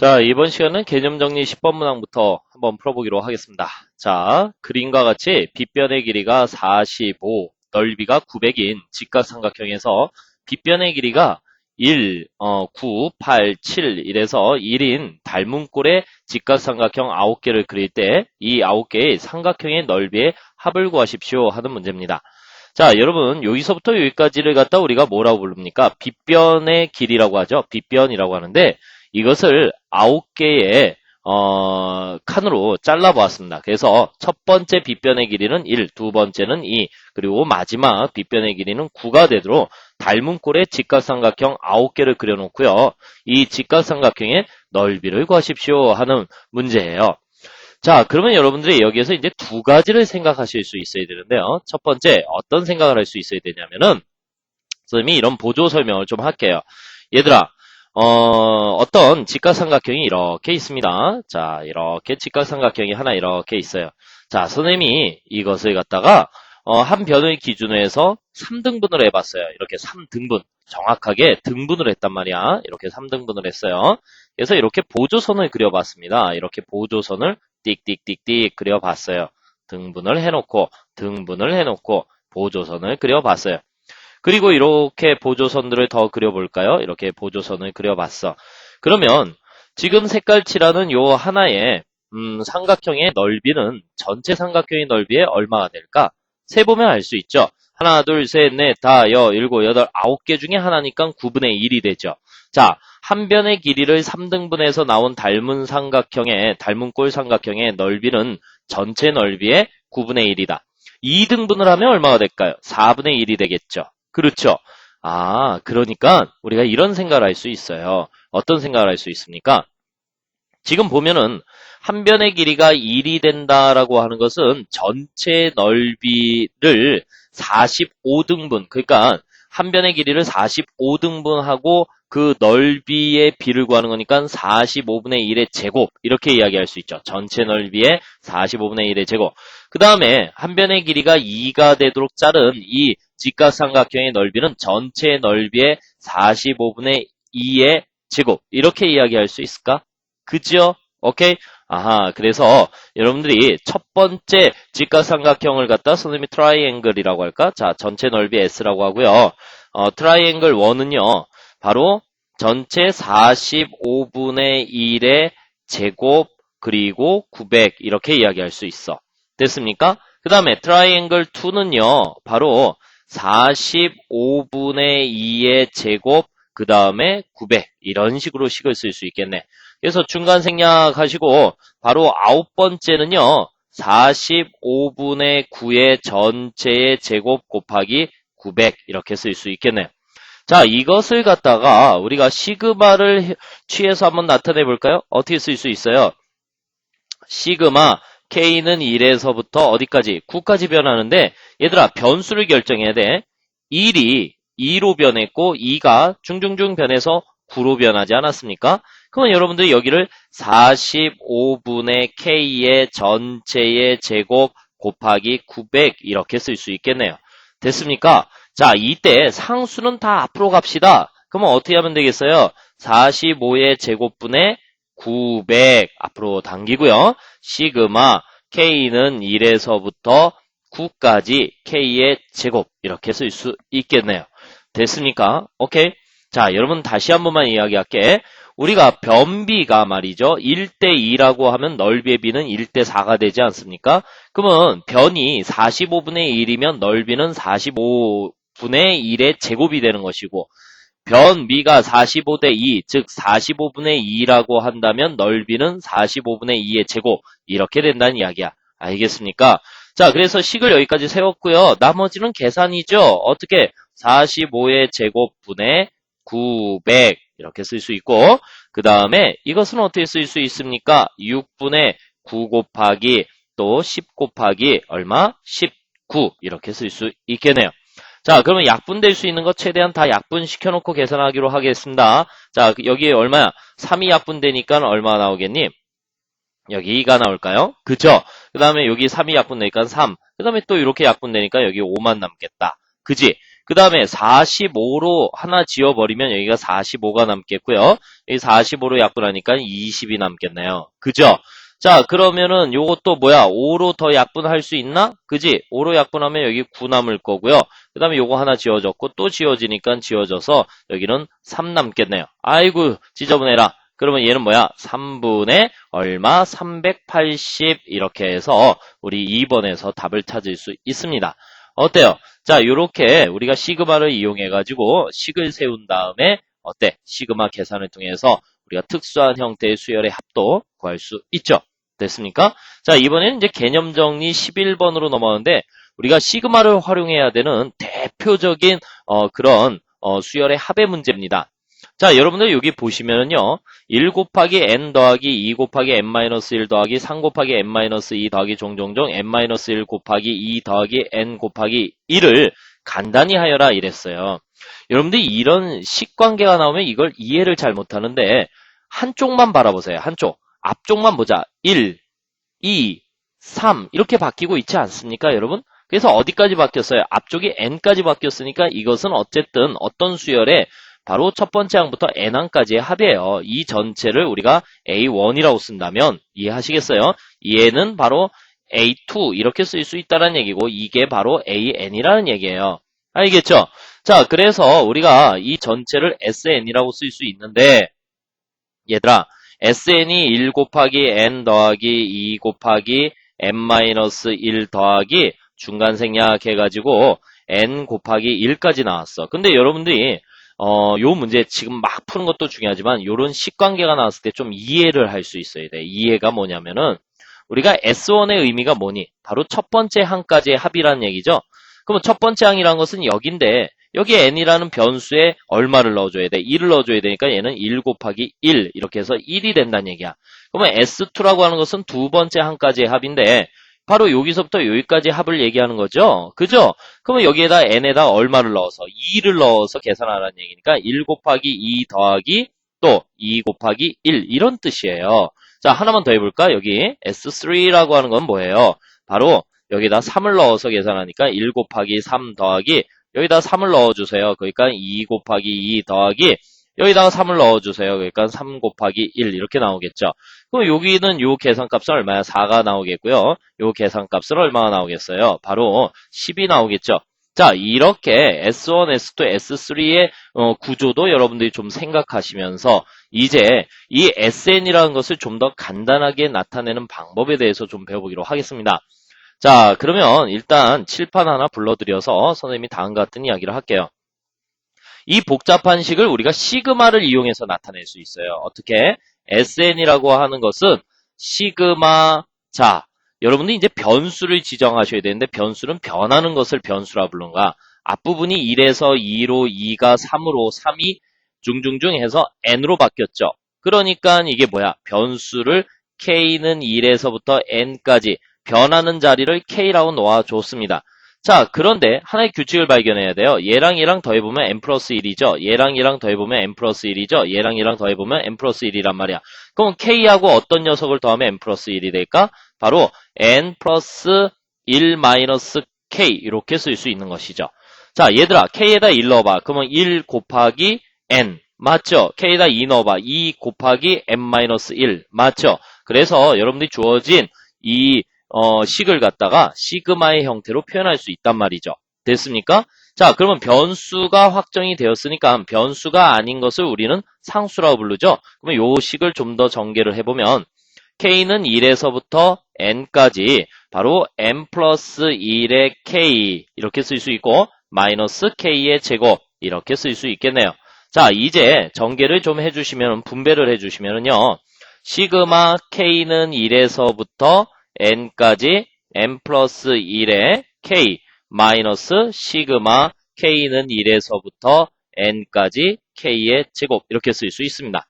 자, 이번 시간은 개념 정리 10번 문항부터 한번 풀어보기로 하겠습니다. 자, 그림과 같이 빗변의 길이가 45, 넓이가 900인 직각삼각형에서 빗변의 길이가 1, 9, 8, 7 이래서 1인 닮은꼴의 직각삼각형 9개를 그릴 때 이 9개의 삼각형의 넓이의 합을 구하십시오 하는 문제입니다. 자, 여러분 여기서부터 여기까지를 갖다 우리가 뭐라고 부릅니까? 빗변의 길이라고 하죠. 빗변이라고 하는데 이것을 9개의 칸으로 잘라보았습니다. 그래서 첫 번째 빗변의 길이는 1, 두 번째는 2, 그리고 마지막 빗변의 길이는 9가 되도록 닮은 꼴의 직각삼각형 9개를 그려놓고요. 이 직각삼각형의 넓이를 구하십시오 하는 문제예요. 자, 그러면 여러분들이 여기에서 이제 두 가지를 생각하실 수 있어야 되는데요. 첫 번째, 어떤 생각을 할 수 있어야 되냐면은, 선생님이 이런 보조 설명을 좀 할게요. 얘들아, 어떤 직각삼각형이 이렇게 있습니다. 자, 이렇게 직각삼각형이 하나 이렇게 있어요. 자, 선생님이 이것을 갖다가, 한 변을 기준으로 해서 3등분을 해봤어요. 이렇게 3등분. 정확하게 등분을 했단 말이야. 이렇게 3등분을 했어요. 그래서 이렇게 보조선을 그려봤습니다. 이렇게 보조선을 띡띡띡띡 그려봤어요. 등분을 해놓고, 보조선을 그려봤어요. 그리고 이렇게 보조선들을 더 그려볼까요? 이렇게 보조선을 그려봤어. 그러면 지금 색깔 칠하는 요 하나의 삼각형의 넓이는 전체 삼각형의 넓이에 얼마가 될까? 세보면 알 수 있죠. 하나, 둘, 셋, 넷, 다, 일곱, 여덟, 9개 중에 하나니까 9분의 1이 되죠. 자, 한 변의 길이를 3등분해서 나온 닮은 꼴 삼각형의 넓이는 전체 넓이의 9분의 1이다. 2등분을 하면 얼마가 될까요? 4분의 1이 되겠죠. 그렇죠. 아, 그러니까 우리가 이런 생각을 할 수 있어요. 어떤 생각을 할 수 있습니까? 지금 보면은 한 변의 길이가 1이 된다라고 하는 것은 전체 넓이를 45등분, 그러니까 한 변의 길이를 45등분하고 그 넓이의 비를 구하는 거니까 45분의 1의 제곱 이렇게 이야기할 수 있죠. 전체 넓이의 45분의 1의 제곱. 그 다음에 한 변의 길이가 2가 되도록 자른 이 직각삼각형의 넓이는 전체 넓이의 45분의 2의 제곱 이렇게 이야기할 수 있을까? 그죠? 오케이? 아하, 그래서 여러분들이 첫 번째 직각삼각형을 갖다 선생님이 트라이앵글이라고 할까? 자, 전체 넓이 S라고 하고요. 트라이앵글 1은요. 바로 전체 45분의 1의 제곱 그리고 900 이렇게 이야기할 수 있어. 됐습니까? 그 다음에 트라이앵글 2는요. 바로 45분의 2의 제곱 그 다음에 900 이런 식으로 식을 쓸 수 있겠네. 그래서 중간 생략하시고 바로 9번째는요. 45분의 9의 전체의 제곱 곱하기 900 이렇게 쓸 수 있겠네요. 자, 이것을 갖다가 우리가 시그마를 취해서 한번 나타내 볼까요? 어떻게 쓸 수 있어요? 시그마 K는 1에서부터 어디까지? 9까지 변하는데 얘들아 변수를 결정해야 돼. 1이 2로 변했고 2가 중중중 변해서 9로 변하지 않았습니까? 그러면 여러분들이 여기를 45분의 K의 전체의 제곱 곱하기 900 이렇게 쓸 수 있겠네요. 됐습니까? 자, 이때 상수는 다 앞으로 갑시다. 그러면 어떻게 하면 되겠어요? 45의 제곱분의 900 앞으로 당기고요. 시그마 K는 1에서부터 9까지 K의 제곱 이렇게 쓸 수 있겠네요. 됐습니까? 오케이? 자, 여러분 다시 한 번만 이야기할게. 우리가 변비가 말이죠. 1대2라고 하면 넓이의 비는 1대4가 되지 않습니까? 그러면 변이 45분의 1이면 넓이는 45분의 1의 제곱이 되는 것이고 변비가 45대 2, 즉 45분의 2라고 한다면 넓이는 45분의 2의 제곱 이렇게 된다는 이야기야. 알겠습니까? 자, 그래서 식을 여기까지 세웠고요. 나머지는 계산이죠. 어떻게? 45의 제곱분의 900 이렇게 쓸 수 있고 그 다음에 이것은 어떻게 쓸 수 있습니까? 6분의 9 곱하기 또 10 곱하기 얼마? 19 이렇게 쓸 수 있겠네요. 자, 그러면 약분될 수 있는 거 최대한 다 약분시켜놓고 계산하기로 하겠습니다. 자, 여기에 얼마야? 3이 약분되니까 얼마 나오겠니? 여기 2가 나올까요? 그쵸? 그 다음에 여기 3이 약분되니까 3. 그 다음에 또 이렇게 약분되니까 여기 5만 남겠다. 그지? 그 다음에 45로 하나 지워버리면 여기가 45가 남겠고요. 여기 45로 약분하니까 20이 남겠네요. 그죠? 자, 그러면은 요것도 뭐야? 5로 더 약분할 수 있나? 그지? 5로 약분하면 여기 9 남을 거고요. 그 다음에 요거 하나 지워졌고 또 지워지니까 지워져서 여기는 3 남겠네요. 아이고, 지저분해라. 그러면 얘는 뭐야? 3분의 얼마? 380 이렇게 해서 우리 2번에서 답을 찾을 수 있습니다. 어때요? 자, 요렇게 우리가 시그마를 이용해가지고 식을 세운 다음에 어때? 시그마 계산을 통해서 우리가 특수한 형태의 수열의 합도 구할 수 있죠. 됐습니까? 자, 이번에는 이제 개념 정리 11번으로 넘어가는데 우리가 시그마를 활용해야 되는 대표적인 그런 수열의 합의 문제입니다. 자, 여러분들 여기 보시면은요. 1 곱하기 n 더하기 2 곱하기 n-1 더하기 3 곱하기 n-2 더하기 종종종 n-1 곱하기 2 더하기 n 곱하기 1을 간단히 하여라 이랬어요. 여러분들이 이런 식관계가 나오면 이걸 이해를 잘 못하는데 한쪽만 바라보세요. 한쪽. 앞쪽만 보자. 1, 2, 3 이렇게 바뀌고 있지 않습니까, 여러분? 그래서 어디까지 바뀌었어요? 앞쪽이 n까지 바뀌었으니까 이것은 어쨌든 어떤 수열에 바로 첫 번째 항부터 n항까지의 합이에요. 이 전체를 우리가 A1이라고 쓴다면 이해하시겠어요? 얘는 바로 A2 이렇게 쓸 수 있다는 얘기고 이게 바로 AN이라는 얘기예요. 알겠죠? 자, 그래서 우리가 이 전체를 SN이라고 쓸 수 있는데 얘들아, SN이 1 곱하기 n 더하기 2 곱하기 n-1 더하기 중간 생략 해가지고 n 곱하기 1까지 나왔어. 근데 여러분들이 요 문제 지금 막 푸는 것도 중요하지만 요런 식관계가 나왔을 때 좀 이해를 할 수 있어야 돼. 이해가 뭐냐면은 우리가 S1의 의미가 뭐니? 바로 첫 번째 항까지의 합이라는 얘기죠. 그럼 첫 번째 항이라는 것은 여기인데 여기 n이라는 변수에 얼마를 넣어줘야 돼? 1을 넣어줘야 되니까 얘는 1 곱하기 1 이렇게 해서 1이 된다는 얘기야. 그러면 S2라고 하는 것은 두 번째 항까지의 합인데 바로 여기서부터 여기까지 합을 얘기하는 거죠. 그죠? 그러면 여기에다 n에다 얼마를 넣어서 2를 넣어서 계산하라는 얘기니까 1 곱하기 2 더하기 또 2 곱하기 1 이런 뜻이에요. 자, 하나만 더 해볼까? 여기 S3라고 하는 건 뭐예요? 바로 여기다 3을 넣어서 계산하니까 1 곱하기 3 더하기 여기다 3을 넣어주세요. 그러니까 2 곱하기 2 더하기 여기다가 3을 넣어주세요. 그러니까 3 곱하기 1 이렇게 나오겠죠. 그럼 여기는 요 계산값은 얼마야? 4가 나오겠고요. 요 계산값은 얼마가 나오겠어요? 바로 10이 나오겠죠. 자, 이렇게 S1, S2, S3의 구조도 여러분들이 좀 생각하시면서 이제 이 SN이라는 것을 좀 더 간단하게 나타내는 방법에 대해서 좀 배워보기로 하겠습니다. 자, 그러면 일단 칠판 하나 불러드려서 선생님이 다음과 같은 이야기를 할게요. 이 복잡한 식을 우리가 시그마를 이용해서 나타낼 수 있어요. 어떻게? SN이라고 하는 것은 시그마, 자, 여러분들 이제 변수를 지정하셔야 되는데 변수는 변하는 것을 변수라 부른가? 앞부분이 1에서 2로 2가 3으로 3이 중중중 해서 n으로 바뀌었죠. 그러니까 이게 뭐야? 변수를 k는 1에서부터 n까지 변하는 자리를 k라고 놓아줬습니다. 자, 그런데 하나의 규칙을 발견해야 돼요. 얘랑 얘랑 더해보면 n 플러스 1이죠. 얘랑 얘랑 더해보면 n 플러스 1이죠. 얘랑 얘랑 더해보면 n 플러스 1이란 말이야. 그럼 k하고 어떤 녀석을 더하면 n 플러스 1이 될까? 바로 n 플러스 1 마이너스 k 이렇게 쓸 수 있는 것이죠. 자, 얘들아 k에다 1 넣어봐. 그러면 1 곱하기 n 맞죠? k에다 2 넣어봐. 2 곱하기 n 마이너스 1 맞죠? 그래서 여러분들이 주어진 이 식을 갖다가 시그마의 형태로 표현할 수 있단 말이죠. 됐습니까? 자, 그러면 변수가 확정이 되었으니까 변수가 아닌 것을 우리는 상수라고 부르죠. 그러면 요 식을 좀 더 전개를 해보면 k는 1에서부터 n까지 바로 n 플러스 1의 k 이렇게 쓸 수 있고 마이너스 k의 제곱 이렇게 쓸 수 있겠네요. 자, 이제 전개를 좀 해주시면 분배를 해주시면은요. 시그마 k는 1에서부터 n까지 n 플러스 1의 k 마이너스 시그마 k는 1에서부터 n까지 k의 제곱 이렇게 쓸 수 있습니다.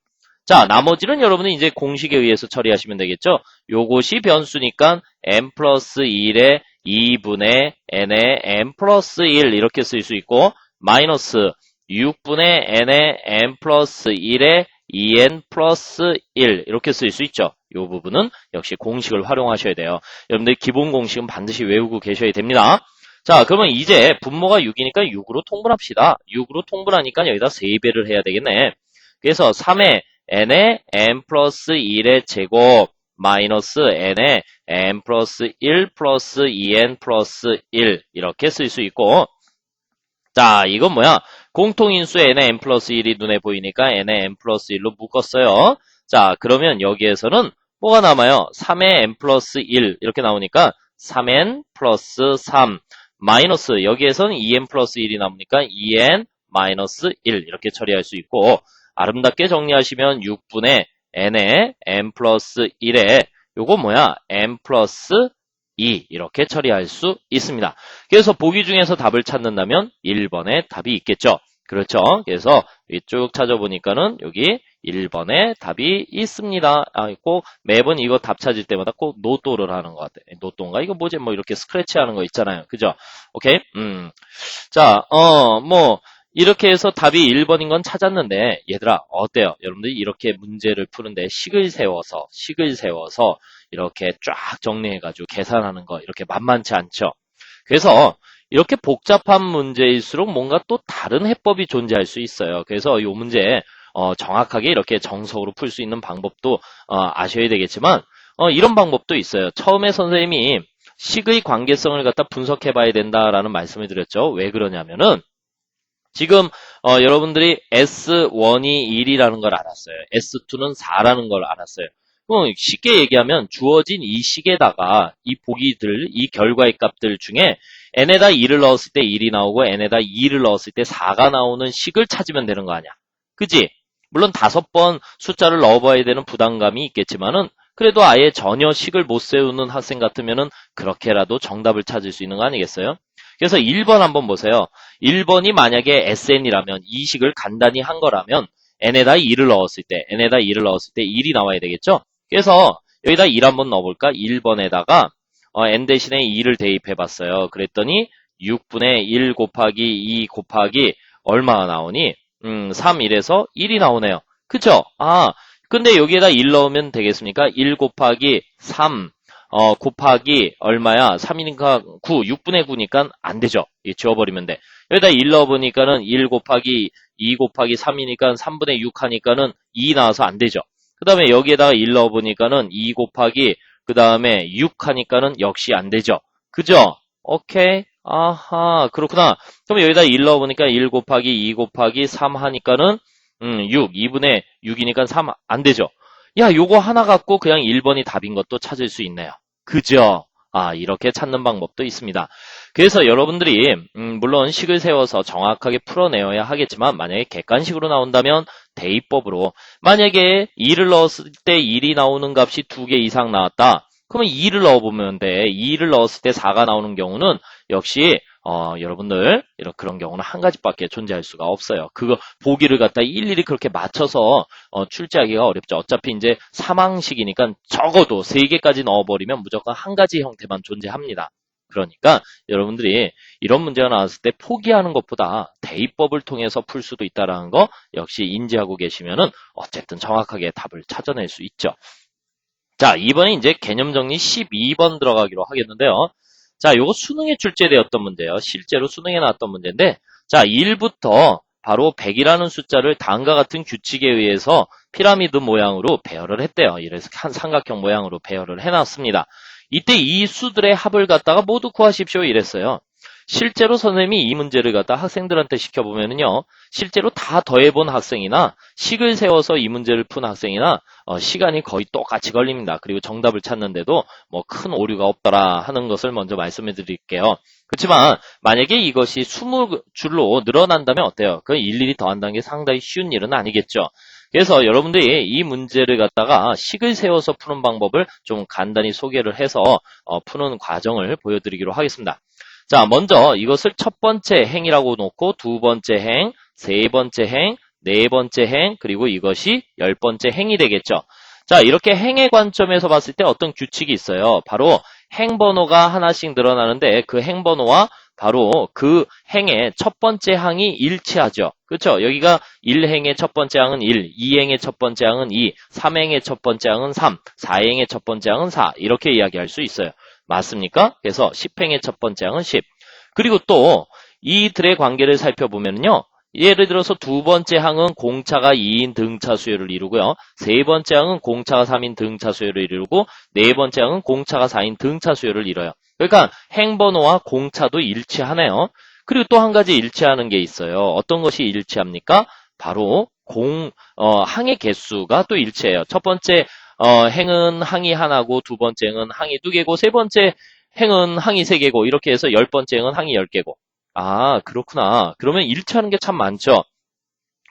자, 나머지는 여러분은 이제 공식에 의해서 처리하시면 되겠죠. 요것이 변수니까 n 플러스 1의 2분의 n의 n 플러스 1 이렇게 쓸 수 있고 마이너스 6분의 n의 n 플러스 1의 2n 플러스 1 이렇게 쓸 수 있죠. 이 부분은 역시 공식을 활용하셔야 돼요. 여러분들 기본 공식은 반드시 외우고 계셔야 됩니다. 자, 그러면 이제 분모가 6이니까 6으로 통분합시다. 6으로 통분하니까 여기다 3배를 해야 되겠네. 그래서 3의 n의 n 플러스 1의 제곱 마이너스 n의 n 플러스 1 플러스 2n 플러스 1 이렇게 쓸 수 있고, 자, 이건 뭐야? 공통인수 n의 n 플러스 1이 눈에 보이니까 n의 n 플러스 1로 묶었어요. 자, 그러면 여기에서는 뭐가 남아요? 3의 n 플러스 1 이렇게 나오니까 3n 플러스 3 마이너스 여기에서는 2n 플러스 1이 남으니까 2n 마이너스 1 이렇게 처리할 수 있고, 아름답게 정리하시면 6분의 n의 n 플러스 1에 요거 뭐야? n 플러스 2 이렇게 처리할 수 있습니다. 그래서 보기 중에서 답을 찾는다면 1번에 답이 있겠죠. 그렇죠. 그래서 쭉 찾아보니까는 여기 1번에 답이 있습니다. 꼭 매번 이거 답 찾을 때마다 꼭 노또를 하는 것 같아요. 노또인가? 이거 뭐지? 뭐 이렇게 스크래치 하는 거 있잖아요. 그죠? 오케이? 자, 이렇게 해서 답이 1번인 건 찾았는데, 얘들아, 어때요? 여러분들이 이렇게 문제를 푸는데 식을 세워서 이렇게 쫙 정리해가지고 계산하는 거, 이렇게 만만치 않죠? 그래서 이렇게 복잡한 문제일수록 뭔가 또 다른 해법이 존재할 수 있어요. 그래서 이 문제, 정확하게 이렇게 정석으로 풀 수 있는 방법도, 아셔야 되겠지만, 이런 방법도 있어요. 처음에 선생님이 식의 관계성을 갖다 분석해 봐야 된다라는 말씀을 드렸죠. 왜 그러냐면은, 지금 여러분들이 S1이 1이라는 걸 알았어요. S2는 4라는 걸 알았어요. 그럼 쉽게 얘기하면 주어진 이 식에다가 이 보기들, 이 결과의 값들 중에 n에다 2를 넣었을 때 1이 나오고 n에다 2를 넣었을 때 4가 나오는 식을 찾으면 되는 거 아니야. 그지? 물론 5번 숫자를 넣어봐야 되는 부담감이 있겠지만은 그래도 아예 전혀 식을 못 세우는 학생 같으면은 그렇게라도 정답을 찾을 수 있는 거 아니겠어요? 그래서 1번 한번 보세요. 1번이 만약에 SN이라면 이 식을 간단히 한 거라면 n에다 2를 넣었을 때 1이 나와야 되겠죠? 그래서 여기다 1 한번 넣어볼까? 1번에다가 n 대신에 2를 대입해 봤어요. 그랬더니 6분의 1 곱하기 2 곱하기 얼마가 나오니? 3, 1에서 1이 나오네요. 그쵸? 근데 여기에다 1 넣으면 되겠습니까? 1 곱하기 3 곱하기 얼마야? 3이니까 9, 6분의 9니까 안 되죠. 지워버리면 돼. 여기다 1 넣어보니까는 1 곱하기 2 곱하기 3이니까 3분의 6 하니까는 2 나와서 안 되죠. 그 다음에 여기에다가 1 넣어보니까는 2 곱하기 그 다음에 6 하니까는 역시 안 되죠. 그죠? 오케이. 아하, 그렇구나. 그럼 여기다 1 넣어보니까 1 곱하기 2 곱하기 3 하니까는 6, 2분의 6이니까 3 안 되죠. 야, 요거 하나 갖고 그냥 1번이 답인 것도 찾을 수 있네요. 그죠? 이렇게 찾는 방법도 있습니다. 그래서 여러분들이 물론 식을 세워서 정확하게 풀어내어야 하겠지만 만약에 객관식으로 나온다면 대입법으로 만약에 2를 넣었을 때 1이 나오는 값이 2개 이상 나왔다. 그러면 2를 넣어보면 돼. 2를 넣었을 때 4가 나오는 경우는 역시 여러분들 그런 경우는 한 가지밖에 존재할 수가 없어요. 그거 보기를 갖다 일일이 그렇게 맞춰서 출제하기가 어렵죠. 어차피 이제 삼항식이니까 적어도 3개까지 넣어버리면 무조건 한 가지 형태만 존재합니다. 그러니까 여러분들이 이런 문제가 나왔을 때 포기하는 것보다 대입법을 통해서 풀 수도 있다는 거 역시 인지하고 계시면은 어쨌든 정확하게 답을 찾아낼 수 있죠. 자, 이번에 이제 개념 정리 12번 들어가기로 하겠는데요. 자, 요거 수능에 출제되었던 문제예요. 실제로 수능에 나왔던 문제인데, 자, 1부터 바로 100이라는 숫자를 다음과 같은 규칙에 의해서 피라미드 모양으로 배열을 했대요. 이래서 한 삼각형 모양으로 배열을 해놨습니다. 이때 이 수들의 합을 갖다가 모두 구하십시오 이랬어요. 실제로 선생님이 이 문제를 갖다 학생들한테 시켜보면은요, 실제로 다 더해본 학생이나 식을 세워서 이 문제를 푼 학생이나 시간이 거의 똑같이 걸립니다. 그리고 정답을 찾는데도 뭐 큰 오류가 없더라 하는 것을 먼저 말씀해 드릴게요. 그렇지만 만약에 이것이 20줄로 늘어난다면 어때요? 그 일일이 더한다는 게 상당히 쉬운 일은 아니겠죠. 그래서 여러분들이 이 문제를 갖다가 식을 세워서 푸는 방법을 좀 간단히 소개를 해서 푸는 과정을 보여드리기로 하겠습니다. 자, 먼저 이것을 첫 번째 행이라고 놓고 두 번째 행, 세 번째 행, 네 번째 행, 그리고 이것이 10번째 행이 되겠죠. 자, 이렇게 행의 관점에서 봤을 때 어떤 규칙이 있어요. 바로 행번호가 하나씩 늘어나는데 그 행번호와 바로 그 행의 첫 번째 항이 일치하죠. 그렇죠? 여기가 1행의 첫 번째 항은 1, 2행의 첫 번째 항은 2, 3행의 첫 번째 항은 3, 4행의 첫 번째 항은 4 이렇게 이야기할 수 있어요. 맞습니까? 그래서 10행의 첫 번째 항은 10. 그리고 또 이들의 관계를 살펴보면요. 예를 들어서 두 번째 항은 공차가 2인 등차 수열을 이루고요. 세 번째 항은 공차가 3인 등차 수열을 이루고 네 번째 항은 공차가 4인 등차 수열을 이뤄요. 그러니까 행번호와 공차도 일치하네요. 그리고 또 한 가지 일치하는 게 있어요. 어떤 것이 일치합니까? 바로 항의 개수가 또 일치해요. 첫 번째 행은 항이 하나고 두 번째 행은 항이 2개고 세 번째 행은 항이 3개고 이렇게 해서 10번째 행은 항이 10개고. 아, 그렇구나. 그러면 일치하는 게 참 많죠.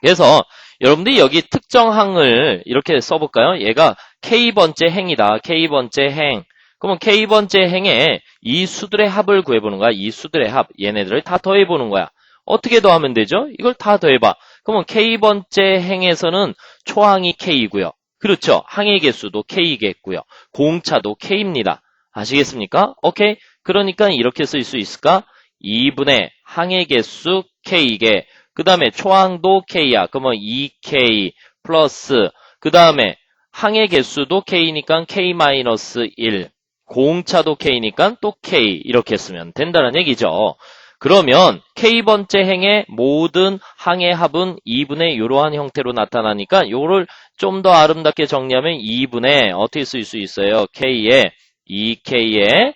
그래서 여러분들이 여기 특정 항을 이렇게 써볼까요? 얘가 K번째 행이다. K번째 행. 그러면 K번째 행에 이 수들의 합을 구해보는 거야. 이 수들의 합. 얘네들을 다 더해보는 거야. 어떻게 더하면 되죠? 이걸 다 더해봐. 그러면 K번째 행에서는 초항이 K이고요. 그렇죠. 항의 개수도 K겠고요. 공차도 K입니다. 아시겠습니까? 오케이. 그러니까 이렇게 쓸 수 있을까? 2분의 항의 개수 K개, 그 다음에 초항도 K야. 그러면 2K 플러스, 그 다음에 항의 개수도 K니까 K-1, 공차도 K니까 또 K, 이렇게 쓰면 된다는 얘기죠. 그러면 K번째 행의 모든 항의 합은 2분의 이러한 형태로 나타나니까 요거를 좀 더 아름답게 정리하면 2분의 어떻게 쓸 수 있어요? K에 2K에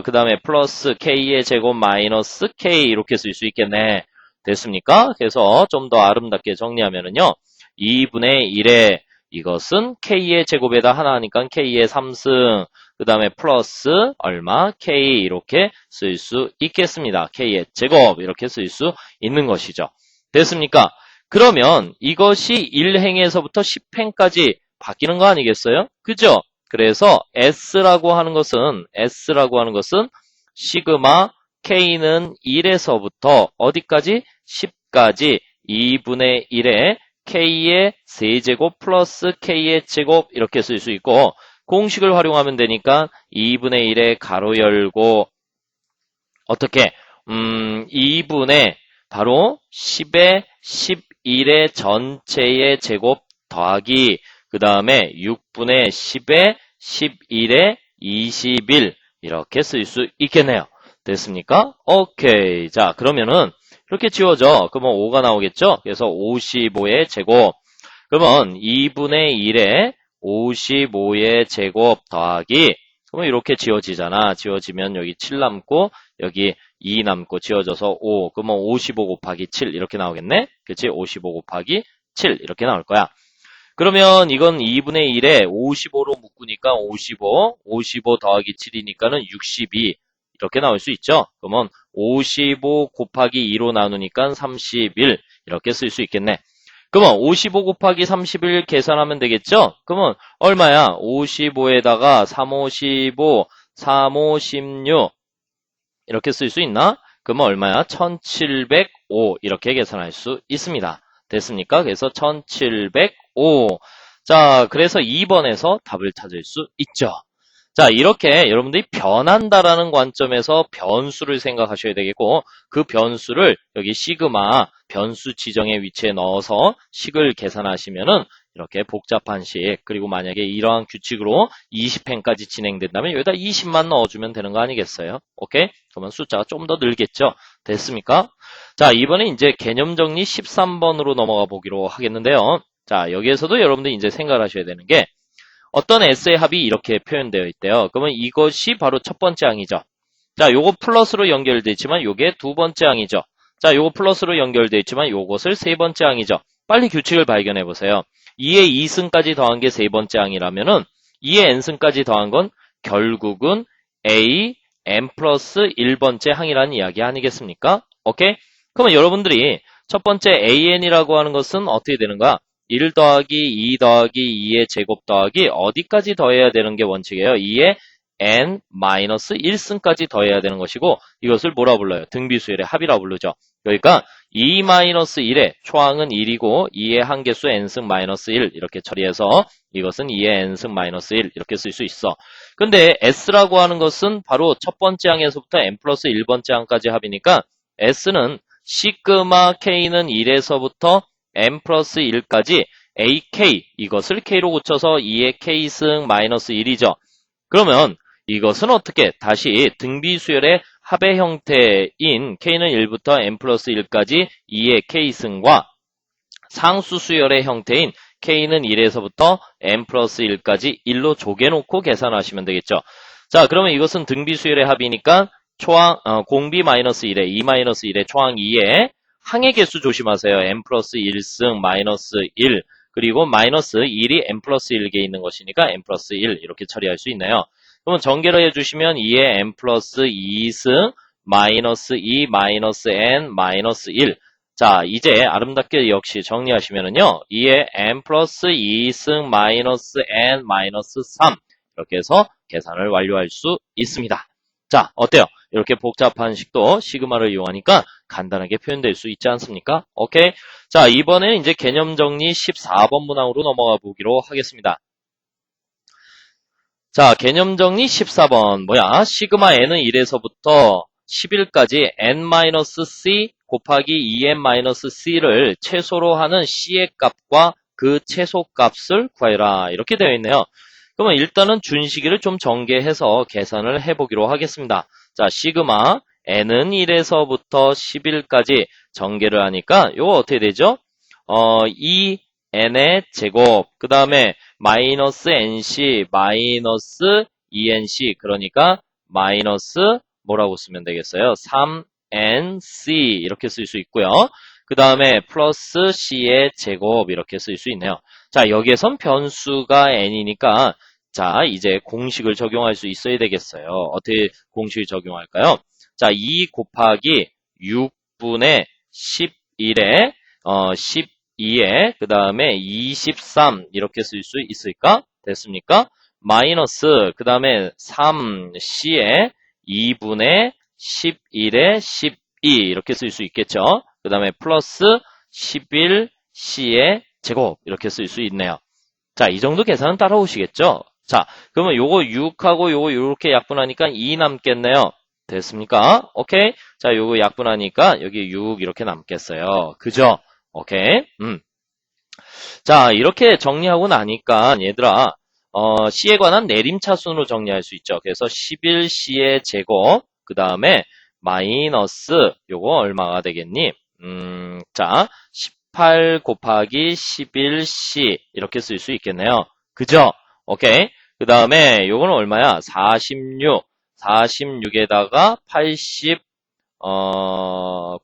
그 다음에 플러스 K의 제곱 마이너스 K 이렇게 쓸 수 있겠네. 됐습니까? 그래서 좀 더 아름답게 정리하면은요. 2분의 1에 이것은 K의 제곱에다 하나 하니까 K의 3승, 그 다음에 플러스 얼마? K 이렇게 쓸 수 있겠습니다. K의 제곱 이렇게 쓸 수 있는 것이죠. 됐습니까? 그러면 이것이 1행에서부터 10행까지 바뀌는 거 아니겠어요? 그죠? 그래서 S라고 하는 것은 시그마 K는 1에서부터 어디까지? 10까지 2분의 1에 K의 세제곱 플러스 K의 제곱 이렇게 쓸 수 있고 공식을 활용하면 되니까 2분의 1에 가로 열고 어떻게? 2분의 바로 10에 11의 전체의 제곱 더하기 그 다음에 6분의 10에 11에 21 이렇게 쓸 수 있겠네요. 됐습니까? 오케이. 자, 그러면은 이렇게 지워져. 그러면 5가 나오겠죠? 그래서 55의 제곱. 그러면 2분의 1에 55의 제곱 더하기 그러면 이렇게 지워지잖아. 지워지면 여기 7 남고 여기 2 남고 지워져서 5. 그러면 55 곱하기 7 이렇게 나오겠네? 그치? 55 곱하기 7 이렇게 나올 거야. 그러면 이건 2분의 1에 55로 묶으니까 55 더하기 7이니까는 62 이렇게 나올 수 있죠. 그러면 55 곱하기 2로 나누니까 31 이렇게 쓸 수 있겠네. 그러면 55 곱하기 31 계산하면 되겠죠? 그러면 얼마야? 55에다가 3, 55, 3, 5, 16 이렇게 쓸 수 있나? 그러면 얼마야? 1705 이렇게 계산할 수 있습니다. 됐습니까? 그래서 1705. 자, 그래서 2번에서 답을 찾을 수 있죠. 자, 이렇게 여러분들이 변한다라는 관점에서 변수를 생각하셔야 되겠고 그 변수를 여기 시그마 변수 지정의 위치에 넣어서 식을 계산하시면은 이렇게 복잡한 식 그리고 만약에 이러한 규칙으로 20행까지 진행된다면 여기다 20만 넣어주면 되는 거 아니겠어요? 오케이? 그러면 숫자가 좀 더 늘겠죠? 됐습니까? 자, 이번에 이제 개념 정리 13번으로 넘어가 보기로 하겠는데요. 자, 여기에서도 여러분들이 이제 생각을 하셔야 되는 게 어떤 S의 합이 이렇게 표현되어 있대요. 그러면 이것이 바로 첫 번째 항이죠. 자, 요거 플러스로 연결되어 있지만 요게 두 번째 항이죠. 자, 요거 플러스로 연결되어 있지만 요것을 세 번째 항이죠. 빨리 규칙을 발견해 보세요. 2의 2승까지 더한 게 세 번째 항이라면은 2의 n승까지 더한 건 결국은 A, n 플러스 1번째 항이라는 이야기 아니겠습니까? 오케이? 그러면 여러분들이 첫 번째 AN이라고 하는 것은 어떻게 되는가? 1 더하기 2 더하기 2의 제곱 더하기 어디까지 더해야 되는 게 원칙이에요? 2의 n-1승까지 더해야 되는 것이고 이것을 뭐라 불러요? 등비수열의 합이라 부르죠. 그러니까 2-1의 초항은 1이고 2의 한개수 n승 마이너스 1 이렇게 처리해서 이것은 2의 n승 마이너스 1 이렇게 쓸 수 있어. 근데 S라고 하는 것은 바로 첫 번째 항에서부터 n 플러스 1번째 항까지 합이니까 S는 시그마 K는 1에서부터 n 플러스 1까지 AK 이것을 K로 고쳐서 2의 K승 마이너스 1이죠. 그러면 이것은 어떻게 다시 등비수열의 합의 형태인 k는 1부터 n 플러스 1까지 2의 k승과 상수 수열의 형태인 k는 1에서부터 n 플러스 1까지 1로 쪼개놓고 계산하시면 되겠죠. 자, 그러면 이것은 등비 수열의 합이니까 공비 마이너스 1에 2 마이너스 1에 초항 2에 항의 개수 조심하세요. n 플러스 1승 마이너스 1 그리고 마이너스 1이 n 플러스 1개 있는 것이니까 n 플러스 1 이렇게 처리할 수 있네요. 그러면 전개를 해주시면 2에 n 플러스 2승 마이너스 2 마이너스 n 마이너스 1. 자, 이제 아름답게 역시 정리하시면은요. 2에 n 플러스 2승 마이너스 n 마이너스 3 이렇게 해서 계산을 완료할 수 있습니다. 자, 어때요? 이렇게 복잡한 식도 시그마를 이용하니까 간단하게 표현될 수 있지 않습니까? 오케이. 자, 이번에는 이제 개념 정리 14번 문항으로 넘어가 보기로 하겠습니다. 자, 개념 정리 14번. 뭐야? 시그마 n은 1에서부터 11까지 n-c 곱하기 2n-c를 최소로 하는 c의 값과 그 최소값을 구해라. 이렇게 되어 있네요. 그러면 일단은 준식이를 좀 전개해서 계산을 해보기로 하겠습니다. 자, 시그마 n은 1에서부터 11까지 전개를 하니까 요거 어떻게 되죠? 2n의 제곱 그 다음에 마이너스 nc 마이너스 2nc 그러니까 마이너스 뭐라고 쓰면 되겠어요? 3nc 이렇게 쓸 수 있고요. 그 다음에 플러스 c의 제곱 이렇게 쓸 수 있네요. 자, 여기에선 변수가 n이니까 자, 이제 공식을 적용할 수 있어야 되겠어요. 어떻게 공식을 적용할까요? 자, 2 곱하기 6분의 11에 12에 그 다음에 23 이렇게 쓸 수 있을까? 됐습니까? 마이너스 그 다음에 3c에 2분의 11에 12 이렇게 쓸 수 있겠죠? 그 다음에 플러스 11c의 제곱 이렇게 쓸 수 있네요. 자, 이 정도 계산은 따라오시겠죠? 자, 그러면 요거 6하고 요거 이렇게 약분하니까 2 남겠네요. 됐습니까? 오케이? 자, 요거 약분하니까 여기 6 이렇게 남겠어요. 그죠? 오케이? 자, 이렇게 정리하고 나니까 얘들아 C에 관한 내림차순으로 정리할 수 있죠. 그래서 11C의 제곱 그 다음에 마이너스 요거 얼마가 되겠니? 자, 18 곱하기 11C 이렇게 쓸 수 있겠네요. 그죠? 오케이. 그 다음에 요거는 얼마야? 46에다가 80,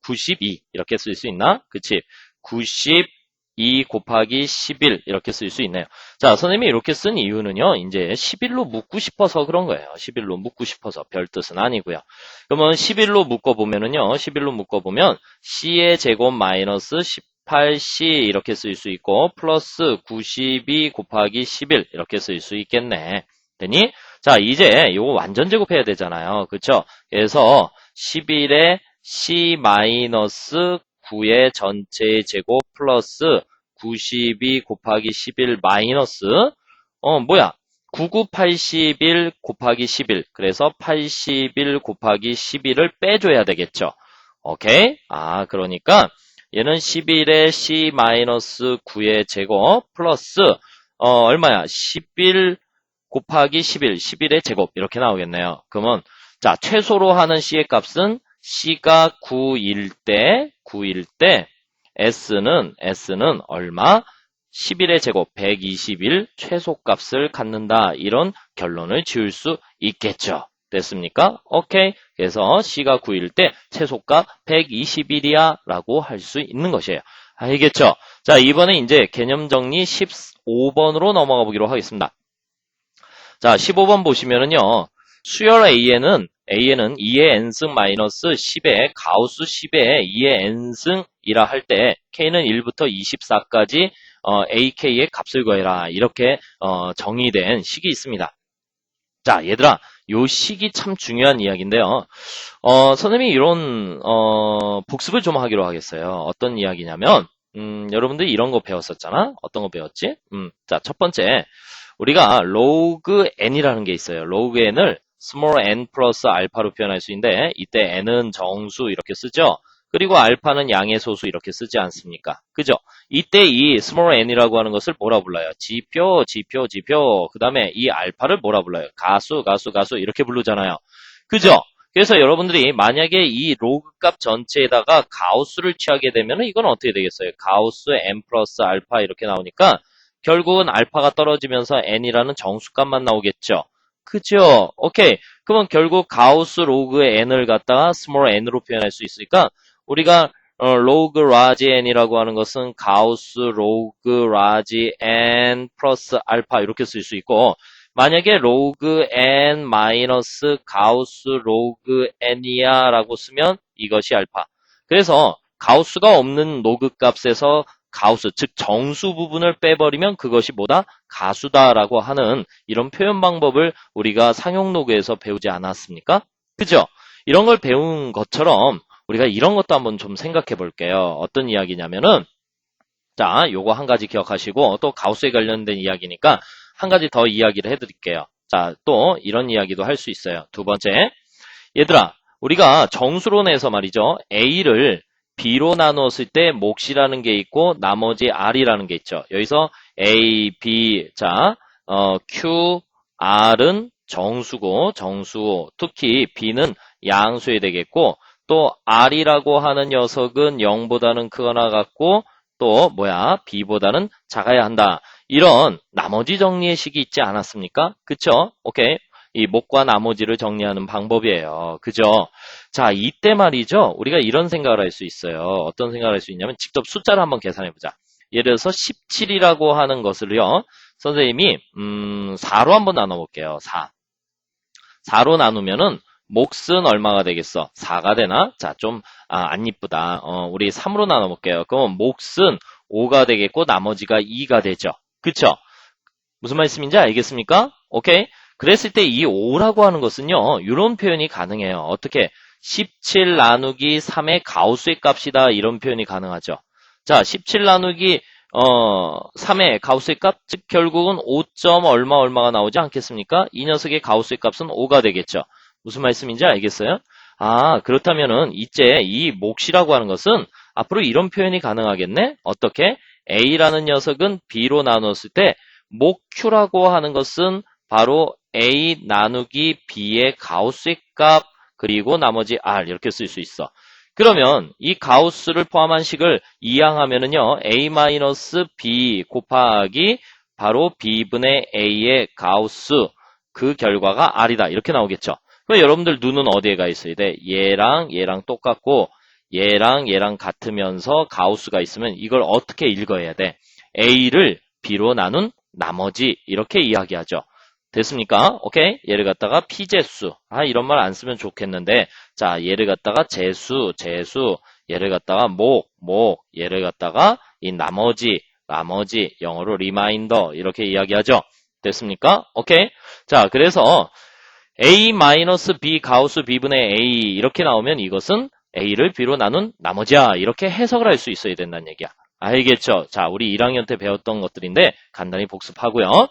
92 이렇게 쓸 수 있나? 그치? 92 곱하기 11 이렇게 쓸 수 있네요. 자, 선생님이 이렇게 쓴 이유는요. 이제 11로 묶고 싶어서 그런 거예요. 11로 묶고 싶어서 별 뜻은 아니고요. 그러면 11로 묶어보면은요. 11로 묶어보면 C의 제곱 마이너스 18C 이렇게 쓸 수 있고 플러스 92 곱하기 11 이렇게 쓸 수 있겠네. 되니? 자, 이제 요거 완전 제곱해야 되잖아요. 그쵸? 그래서 11에 C 마이너스 9의 전체의 제곱 플러스 92 곱하기 11 마이너스 뭐야? 9981 곱하기 11 그래서 81 곱하기 11을 빼줘야 되겠죠. 오케이? 아, 그러니까 얘는 11에 C 마이너스 9의 제곱 플러스 얼마야? 11 곱하기 11, 11의 제곱 이렇게 나오겠네요. 그러면 자, 최소로 하는 C의 값은 C가 9일 때 S는 얼마? 11의 제곱 121 최소값을 갖는다. 이런 결론을 지을 수 있겠죠. 됐습니까? 오케이. 그래서 C가 9일 때 최소값 121이야 라고 할 수 있는 것이에요. 알겠죠? 자, 이번에 이제 개념 정리 15번으로 넘어가 보기로 하겠습니다. 자, 15번 보시면은요. 수열 A에는 2의 n승 마이너스 10의 가우스 10의 2의 n승이라 할 때 K는 1부터 24까지 AK의 값을 구해라. 이렇게 정의된 식이 있습니다. 자, 얘들아, 요 식이 참 중요한 이야기인데요. 선생님이 이런 복습을 좀 하기로 하겠어요. 어떤 이야기냐면 여러분들 이런 거 배웠었잖아. 어떤 거 배웠지? 자, 첫 번째 우리가 log n이라는 게 있어요. log n을 small n 플러스 알파로 표현할 수 있는데 이때 n은 정수 이렇게 쓰죠. 그리고 알파는 양의 소수 이렇게 쓰지 않습니까? 그죠? 이때 이 small n이라고 하는 것을 뭐라 불러요? 지표. 그 다음에 이 알파를 뭐라 불러요? 가수 이렇게 부르잖아요. 그죠? 그래서 여러분들이 만약에 이 로그 값 전체에다가 가우스를 취하게 되면 이건 어떻게 되겠어요? 가우스 n 플러스 알파 이렇게 나오니까 결국은 알파가 떨어지면서 n이라는 정수값만 나오겠죠. 그죠? 오케이. 그러면 결국 가우스 로그 n을 갖다가 스몰 n으로 표현할 수 있으니까 우리가 로그 라지 n이라고 하는 것은 가우스 로그 라지 n 플러스 알파 이렇게 쓸 수 있고 만약에 로그 n 마이너스 가우스 로그 n이야 라고 쓰면 이것이 알파. 그래서 가우스가 없는 로그 값에서 가우스, 즉 정수 부분을 빼버리면 그것이 뭐다? 가수다라고 하는 이런 표현 방법을 우리가 상용 로그에서 배우지 않았습니까? 그죠? 이런 걸 배운 것처럼 우리가 이런 것도 한번 좀 생각해 볼게요. 어떤 이야기냐면은 자, 요거 한 가지 기억하시고 또 가우스에 관련된 이야기니까 한 가지 더 이야기를 해드릴게요. 자, 또 이런 이야기도 할 수 있어요. 두 번째, 얘들아, 우리가 정수론에서 말이죠. A를 B로 나누었을 때 몫이라는 게 있고 나머지 R이라는 게 있죠. 여기서 A, B, 자, Q, R은 정수고 정수, 특히 B는 양수에 되겠고 또 R이라고 하는 녀석은 0보다는 크거나 같고 또 뭐야? B보다는 작아야 한다. 이런 나머지 정리의 식이 있지 않았습니까? 그쵸? 오케이. 이 목과 나머지를 정리하는 방법이에요. 그죠? 자, 이때 말이죠. 우리가 이런 생각을 할 수 있어요. 어떤 생각을 할 수 있냐면 직접 숫자를 한번 계산해 보자. 예를 들어서 17이라고 하는 것을요. 선생님이 4로 한번 나눠 볼게요. 4. 4로 나누면은 몫은 얼마가 되겠어? 4가 되나? 자, 좀 안 이쁘다. 우리 3으로 나눠 볼게요. 그럼 몫은 5가 되겠고 나머지가 2가 되죠. 그쵸? 무슨 말씀인지 알겠습니까? 오케이? 그랬을 때 이 5라고 하는 것은요, 이런 표현이 가능해요. 어떻게? 17 나누기 3의 가우스의 값이다. 이런 표현이 가능하죠. 자, 17 나누기 3의 가우스의 값, 즉 결국은 5. 얼마가 나오지 않겠습니까? 이 녀석의 가우스의 값은 5가 되겠죠. 무슨 말씀인지 알겠어요? 아, 그렇다면은 이제 이 몫이라고 하는 것은 앞으로 이런 표현이 가능하겠네? 어떻게? A라는 녀석은 B로 나눴을 때 목 Q라고 하는 것은 바로 A 나누기 B의 가우스의 값 그리고 나머지 R 이렇게 쓸 수 있어. 그러면 이 가우스를 포함한 식을 이항하면은요 A-B 곱하기 바로 B분의 A의 가우스 그 결과가 R이다 이렇게 나오겠죠. 그럼 여러분들 눈은 어디에 가 있어야 돼? 얘랑 똑같고 얘랑 같으면서 가우스가 있으면 이걸 어떻게 읽어야 돼? A를 B로 나눈 나머지 이렇게 이야기하죠. 됐습니까? 오케이? 얘를 갖다가 피제수. 이런 말 안 쓰면 좋겠는데 자, 얘를 갖다가 제수, 얘를 갖다가 목, 얘를 갖다가 이 나머지, 영어로 리마인더 이렇게 이야기하죠. 됐습니까? 오케이? 자, 그래서 A-B 가우스 B분의 A 이렇게 나오면 이것은 A를 B로 나눈 나머지야 이렇게 해석을 할 수 있어야 된다는 얘기야. 알겠죠? 자, 우리 1학년 때 배웠던 것들인데 간단히 복습하고요.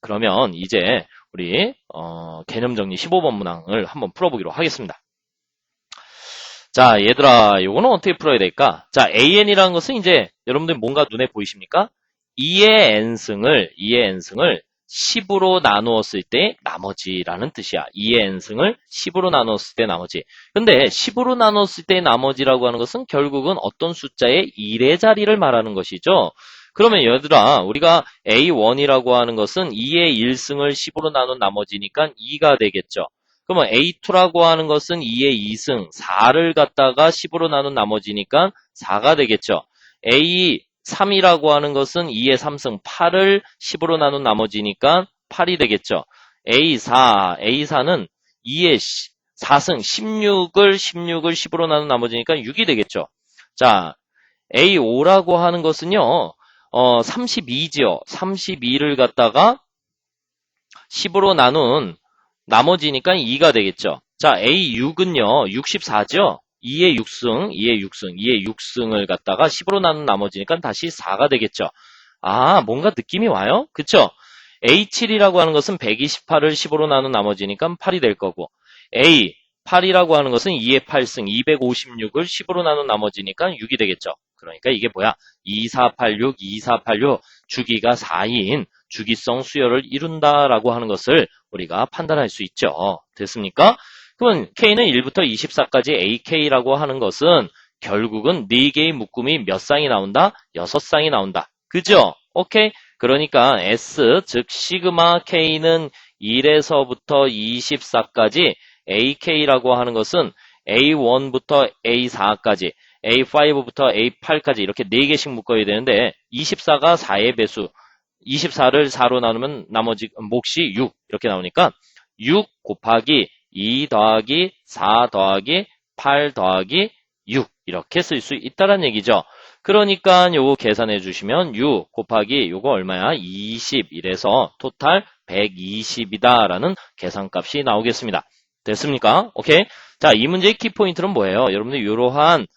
그러면 이제 우리 개념 정리 15번 문항을 한번 풀어보기로 하겠습니다. 자, 얘들아, 요거는 어떻게 풀어야 될까? 자, AN이라는 것은 이제 여러분들 뭔가 눈에 보이십니까? 2의 n승을 10으로 나누었을 때 나머지라는 뜻이야. 2의 n승을 10으로 나누었을 때 나머지. 근데 10으로 나누었을 때 나머지라고 하는 것은 결국은 어떤 숫자의 1의 자리를 말하는 것이죠. 그러면 얘들아, 우리가 A1이라고 하는 것은 2의 1승을 10으로 나눈 나머지니까 2가 되겠죠. 그러면 A2라고 하는 것은 2의 2승, 4를 갖다가 10으로 나눈 나머지니까 4가 되겠죠. A3이라고 하는 것은 2의 3승, 8을 10으로 나눈 나머지니까 8이 되겠죠. A4는 2의 4승, 16을 10으로 나눈 나머지니까 6이 되겠죠. 자, A5라고 하는 것은요, 32지요. 32를 갖다가 10으로 나눈 나머지니까 2가 되겠죠. 자, A6은요, 64죠? 2의 6승을 갖다가 10으로 나눈 나머지니까 다시 4가 되겠죠. 뭔가 느낌이 와요? 그쵸? A7이라고 하는 것은 128을 10으로 나눈 나머지니까 8이 될 거고, A8이라고 하는 것은 2의 8승, 256을 10으로 나눈 나머지니까 6이 되겠죠. 그러니까 이게 뭐야? 2486 주기가 4인 주기성 수열을 이룬다라고 하는 것을 우리가 판단할 수 있죠. 됐습니까? 그러면 K는 1부터 24까지 AK라고 하는 것은 결국은 4개의 묶음이 몇 쌍이 나온다? 6쌍이 나온다. 그죠? 오케이? 그러니까 S, 즉 시그마 K는 1에서부터 24까지 AK라고 하는 것은 A1부터 A4까지, A5부터 A8까지 이렇게 4개씩 묶어야 되는데 24가 4의 배수, 24를 4로 나누면 나머지 몫이 6 이렇게 나오니까 6 곱하기 2 더하기 4 더하기 8 더하기 6 이렇게 쓸 수 있다는 얘기죠. 그러니까 요거 계산해 주시면 6 곱하기 요거 얼마야? 20 이래서 토탈 120이다 라는 계산값이 나오겠습니다. 됐습니까? 오케이. 자, 이 문제의 키포인트는 뭐예요? 여러분들 이러한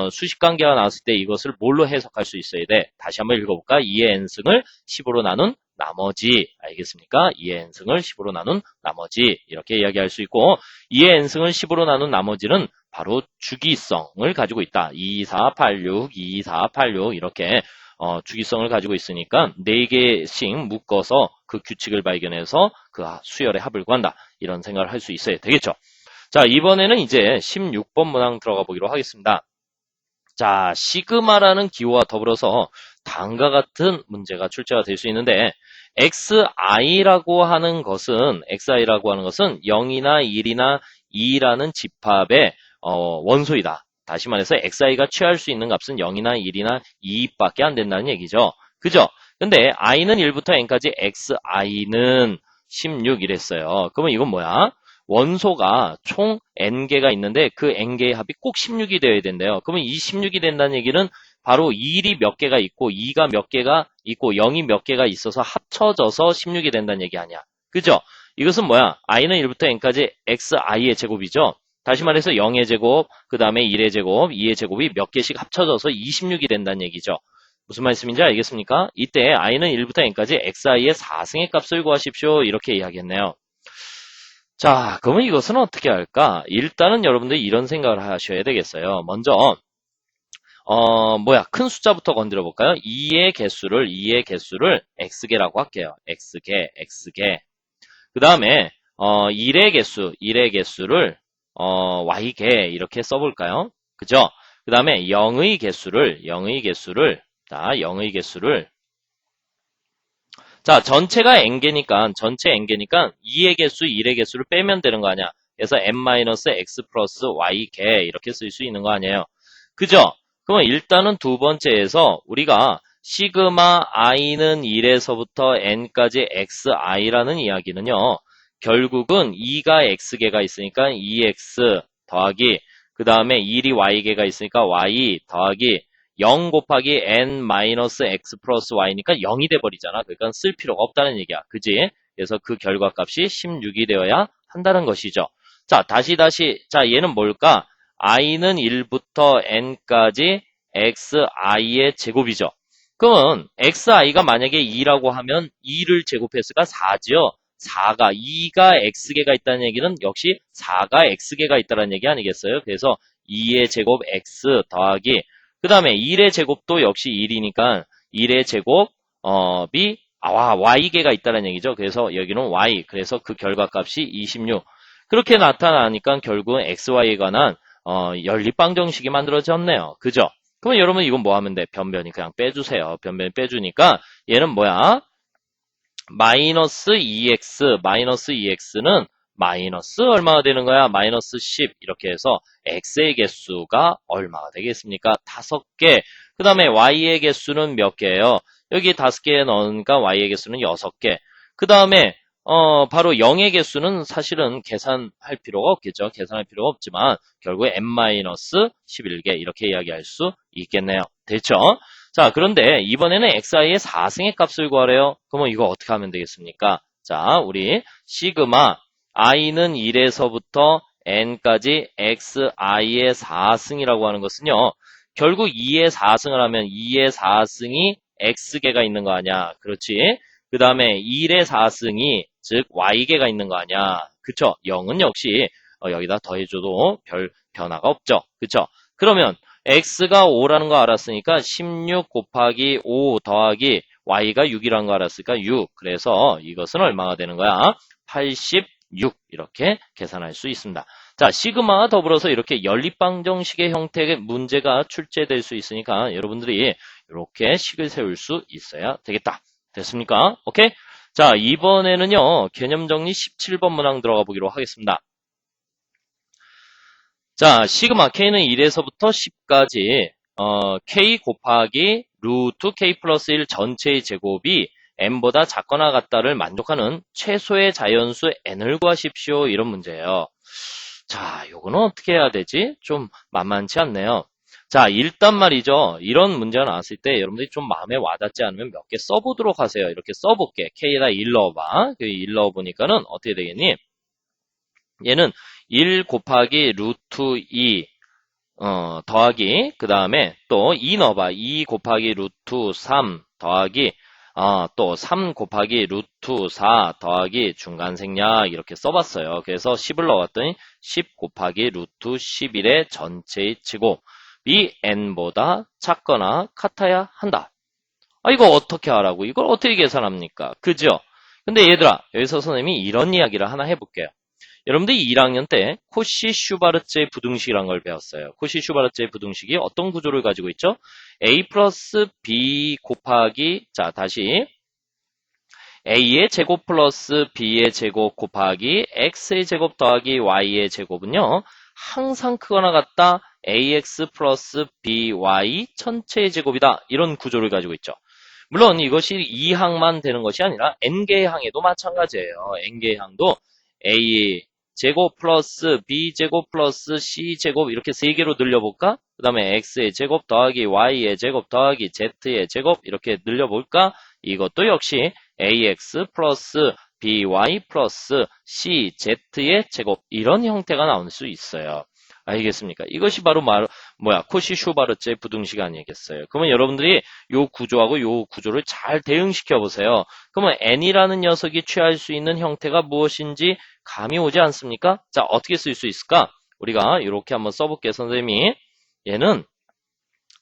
수식 관계가 나왔을 때 이것을 뭘로 해석할 수 있어야 돼? 다시 한번 읽어볼까? 2의 n승을 10으로 나눈 나머지. 알겠습니까? 2의 n승을 10으로 나눈 나머지. 이렇게 이야기할 수 있고 2의 n승을 10으로 나눈 나머지는 바로 주기성을 가지고 있다. 2, 4, 8, 6, 2, 4, 8, 6 이렇게 주기성을 가지고 있으니까 4개씩 묶어서 그 규칙을 발견해서 그 수열의 합을 구한다. 이런 생각을 할 수 있어야 되겠죠. 자, 이번에는 이제 16번 문항 들어가 보기로 하겠습니다. 자, 시그마라는 기호와 더불어서 다음과 같은 문제가 출제가 될 수 있는데 xi라고 하는 것은 0이나 1이나 2라는 집합의 원소이다. 다시 말해서 xi가 취할 수 있는 값은 0이나 1이나 2밖에 안 된다는 얘기죠. 그죠? 근데 i는 1부터 n까지 xi는 16 이랬어요. 그러면 이건 뭐야? 원소가 총 n개가 있는데 그 n개의 합이 꼭 16이 되어야 된대요. 그러면 이 16이 된다는 얘기는 바로 1이 몇 개가 있고 2가 몇 개가 있고 0이 몇 개가 있어서 합쳐져서 16이 된다는 얘기 아니야. 그죠? 이것은 뭐야? i는 1부터 n까지 xi의 제곱이죠. 다시 말해서 0의 제곱, 그 다음에 1의 제곱, 2의 제곱이 몇 개씩 합쳐져서 26이 된다는 얘기죠. 무슨 말씀인지 알겠습니까? 이때 i는 1부터 n까지 xi의 4승의 값을 구하십시오. 이렇게 이야기했네요. 자, 그러면 이것은 어떻게 할까? 일단은 여러분들이 이런 생각을 하셔야 되겠어요. 먼저 큰 숫자부터 건드려 볼까요? 2의 개수를 x개라고 할게요. x개. 그 다음에 1의 개수를 y개 이렇게 써볼까요? 그죠? 그 다음에 0의 개수를 자, 전체가 n개니까 2의 개수, 1의 개수를 빼면 되는 거 아니야? 그래서 n-x 플러스 y개 이렇게 쓸 수 있는 거 아니에요? 그죠? 그러면 일단은 두 번째에서 우리가 시그마 i는 1에서부터 n까지 xi라는 이야기는요. 결국은 2가 x개가 있으니까 2x 더하기 그 다음에 1이 y개가 있으니까 y 더하기 0 곱하기 n-x 플러스 y니까 0이 돼버리잖아. 그러니까 쓸 필요가 없다는 얘기야. 그지? 그래서 그 결과값이 16이 되어야 한다는 것이죠. 자, 다시. 자, 얘는 뭘까? i는 1부터 n까지 xi의 제곱이죠. 그러면 xi가 만약에 2라고 하면 2를 제곱했으니까 4죠. 2가 x개가 있다는 얘기는 역시 4가 x개가 있다는 얘기 아니겠어요? 그래서 2의 제곱 x 더하기 그 다음에 1의 제곱도 역시 1이니까 1의 제곱이 y개가 있다는 얘기죠. 그래서 여기는 y. 그래서 그 결과값이 26. 그렇게 나타나니까 결국은 xy에 관한 연립방정식이 만들어졌네요. 그죠? 그러면 여러분 이건 뭐 하면 돼? 변변이 그냥 빼주세요. 변변이 빼주니까 얘는 뭐야? 마이너스 2x는 마이너스 얼마가 되는 거야? 마이너스 10 이렇게 해서 x의 개수가 얼마가 되겠습니까? 5개. 그 다음에 y의 개수는 몇 개예요? 여기 5개에 넣으니까 y의 개수는 6개. 그 다음에 바로 0의 개수는 사실은 계산할 필요가 없겠죠. 계산할 필요가 없지만 결국에 n-11개 이렇게 이야기할 수 있겠네요. 됐죠? 자, 그런데 이번에는 xi의 4승의 값을 구하래요. 그러면 이거 어떻게 하면 되겠습니까? 자, 우리 시그마 i는 1에서부터 n까지 xi의 4승이라고 하는 것은요. 결국 2의 4승을 하면 2의 4승이 x개가 있는 거 아니야. 그렇지? 그 다음에 1의 4승이 즉 y개가 있는 거 아니야. 그쵸? 0은 역시 여기다 더해줘도 별 변화가 없죠. 그쵸? 그러면 x가 5라는 거 알았으니까 16 곱하기 5 더하기 y가 6이라는 거 알았으니까 6. 그래서 이것은 얼마가 되는 거야? 86 6 이렇게 계산할 수 있습니다. 자, 시그마와 더불어서 이렇게 연립방정식의 형태의 문제가 출제될 수 있으니까 여러분들이 이렇게 식을 세울 수 있어야 되겠다. 됐습니까? 오케이? 자, 이번에는요, 개념 정리 17번 문항 들어가 보기로 하겠습니다. 자, 시그마 K는 1에서부터 10까지 K 곱하기 루트 K 플러스 1 전체의 제곱이 n보다 작거나 같다를 만족하는 최소의 자연수 n을 구하십시오. 이런 문제예요. 자, 요거는 어떻게 해야 되지? 좀 만만치 않네요. 자, 일단 말이죠. 이런 문제가 나왔을 때 여러분들이 좀 마음에 와닿지 않으면 몇 개 써보도록 하세요. 이렇게 써볼게. K에다 1 넣어봐. 1 넣어보니까는 어떻게 되겠니? 얘는 1 곱하기 루트 2 더하기 그 다음에 또 2 넣어봐. 2 곱하기 루트 3 더하기 또 3 곱하기 루트 4 더하기 중간생략 이렇게 써봤어요. 그래서 10을 넣었더니 10 곱하기 루트 11의 전체의 제곱이 n보다 작거나 같아야 한다. 이거 어떻게 하라고? 이걸 어떻게 계산합니까? 그죠? 근데 얘들아, 여기서 선생님이 이런 이야기를 하나 해볼게요. 여러분들이 1학년 때 코시 슈바르츠의 부등식이라는 걸 배웠어요. 코시 슈바르츠의 부등식이 어떤 구조를 가지고 있죠? a 플러스 b 곱하기 자 다시 a의 제곱 플러스 b의 제곱 곱하기 x의 제곱 더하기 y의 제곱은요. 항상 크거나 같다 ax 플러스 by 전체의 제곱이다. 이런 구조를 가지고 있죠. 물론 이것이 2항만 되는 것이 아니라 n개의 항에도 마찬가지예요. n개의 항도 a 제곱 플러스 b제곱 플러스 c제곱 이렇게 3개로 늘려볼까? 그 다음에 x의 제곱 더하기 y의 제곱 더하기 z의 제곱 이렇게 늘려볼까? 이것도 역시 ax 플러스 by 플러스 cz의 제곱 이런 형태가 나올 수 있어요. 알겠습니까? 이것이 바로 코시 슈바르츠의 부등식 아니겠어요? 그러면 여러분들이 요 구조하고 요 구조를 잘 대응시켜 보세요. 그러면 n이라는 녀석이 취할 수 있는 형태가 무엇인지 감이 오지 않습니까? 자, 어떻게 쓸 수 있을까? 우리가 이렇게 한번 써볼게요, 선생님이. 얘는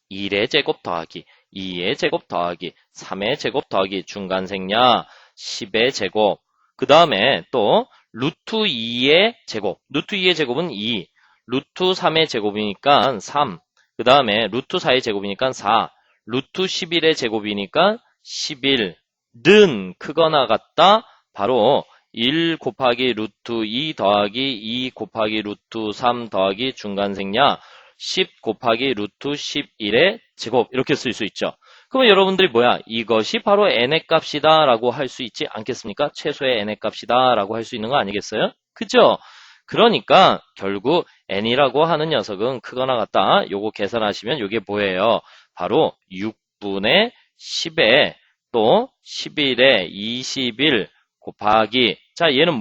1의 제곱 더하기 2의 제곱 더하기 3의 제곱 더하기 중간생략 10의 제곱 그 다음에 또 루트 2의 제곱 루트 2의 제곱은 2 루트 3의 제곱이니까 3 그 다음에 루트 4의 제곱이니까 4 루트 11의 제곱이니까 11는 크거나 같다 바로 1 곱하기 루트 2 더하기 2 곱하기 루트 3 더하기 중간생략 10 곱하기 루트 11의 제곱 이렇게 쓸 수 있죠. 그러면 여러분들이 이것이 바로 n의 값이다 라고 할 수 있지 않겠습니까? 최소의 n의 값이다 라고 할 수 있는 거 아니겠어요? 그죠? 그러니까 결국 n이라고 하는 녀석은 크거나 같다. 요거 계산하시면 요게 뭐예요? 바로 6분의 10에 또 11에 21 곱하기 자 얘는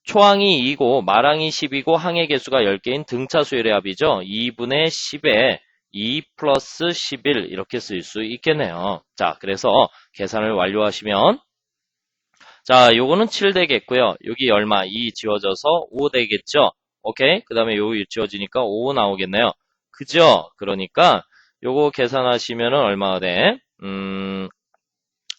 초항이 2고 말항이 10이고 항의 개수가 10개인 등차수열의 합이죠. 2분의 10에 2 플러스 11 이렇게 쓸 수 있겠네요. 자, 그래서 계산을 완료하시면 자, 요거는 7 되겠고요. 여기 얼마? 2 지워져서 5 되겠죠. 오케이? 그 다음에 요 지워지니까 5 나오겠네요. 그죠? 그러니까 요거 계산하시면은 얼마가 돼?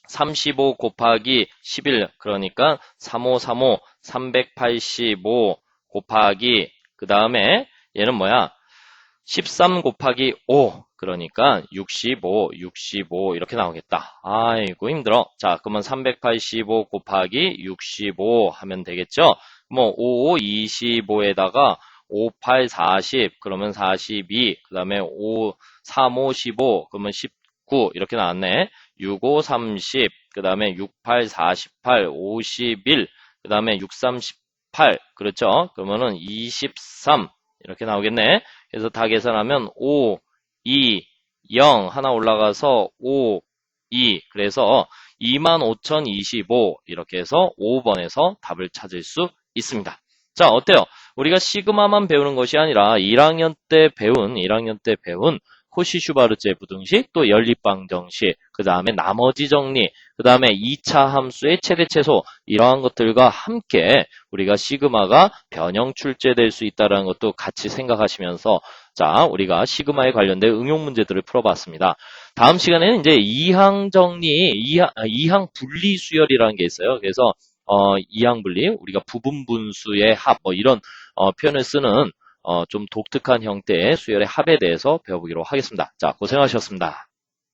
35 곱하기 11 그러니까 3535 385 곱하기 그 다음에 얘는 13 곱하기 5 그러니까 65 이렇게 나오겠다. 아이고 힘들어. 자 그러면 385 곱하기 65 하면 되겠죠. 5, 25에다가 5, 8, 40 그러면 42 그 다음에 5, 3, 5, 15 그러면 19 이렇게 나왔네. 6, 5, 30 그 다음에 6, 8, 48 51 그 다음에 6, 3, 18 그렇죠. 그러면은 23 이렇게 나오겠네. 그래서 다 계산하면 5, 2, 0 하나 올라가서 5, 2 그래서 25,025 이렇게 해서 5번에서 답을 찾을 수 있습니다. 자 어때요? 우리가 시그마만 배우는 것이 아니라 1학년 때 배운 코시 슈바르츠의 부등식, 또 연립방정식, 그 다음에 나머지 정리, 그 다음에 2차 함수의 최대 최소 이러한 것들과 함께 우리가 시그마가 변형 출제될 수 있다는 것도 같이 생각하시면서 자 우리가 시그마에 관련된 응용 문제들을 풀어봤습니다. 다음 시간에는 이제 2항 정리, 2항 분리 수열이라는 게 있어요. 그래서 이항분리, 우리가 부분분수의 합, 뭐 이런 표현을 쓰는 좀 독특한 형태의 수열의 합에 대해서 배워보기로 하겠습니다. 자, 고생하셨습니다.